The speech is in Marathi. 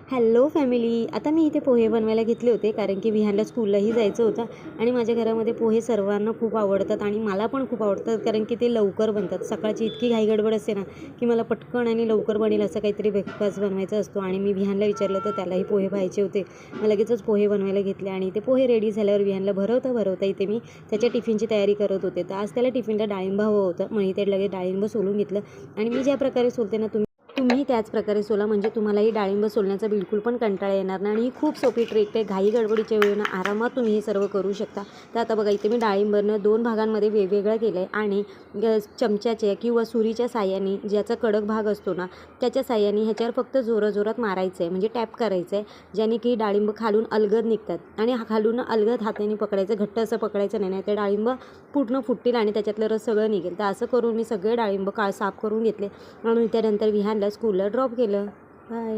Hello family. आता मी इथे पोहे बनवायला घेतले होते कारण की विहानला स्कूललाही जायचं होतं आणि माझ्या घरामध्ये पोहे सर्वांना खूप आवडतात आणि मला पण खूप आवडतात कारण की ते लवकर बनतात. सकाळची इतकी घाई गडबड असते ना की मला पटकन आणि लवकर बनेल असं काहीतरी ब्रेकफास्ट बनवायचा असतो आणि मी विहानला विचारलं तर त्यालाही पोहे पाहिजे होते. मला लगेचच पोहे बनवायला घेतले आणि ते पोहे रेडी झाल्यावर विहानला भरवता इथे मी त्याच्या टिफिनची तयारी करत होते. तर आज त्याला टिफिनला डाळिंब हवं होतं म्हणून ते लगेच डाळिंब सोलून घेतलं आणि मी ज्या प्रकारे सोलते ना तुम्ही त्याच प्रकारे सोला म्हणजे तुम्हालाही डाळिंब सोलण्याचा बिलकुल पण कंटाळा येणार नाही आणि ही खूप सोपी ट्रिक आहे. घाई गडबडीच्या वेळेला आरामात तुम्ही हे सर्व करू शकता. तर आता बघा इथे मी डाळिंबनं 2 भागांमध्ये वेगवेगळं केलं आहे आणि चमच्याच्या किंवा सुरीच्या साह्याने ज्याचा कडक भाग असतो ना त्याच्या साह्याने ह्याच्यावर फक्त जोरात मारायचं आहे म्हणजे टॅप करायचं आहे ज्याने की डाळिंब खालून अलगद निघतात आणि खालून अलगद हाताने पकडायचं, घट्ट असं पकडायचं नाही ते डाळिंब पूर्ण फुटतील आणि त्याच्यातलं रस सगळं निघेल. तर असं करून मी सगळे डाळिंब साफ करून घेतले आणि त्यानंतर विहानला स्कूलला ड्रॉप केलं. बाय.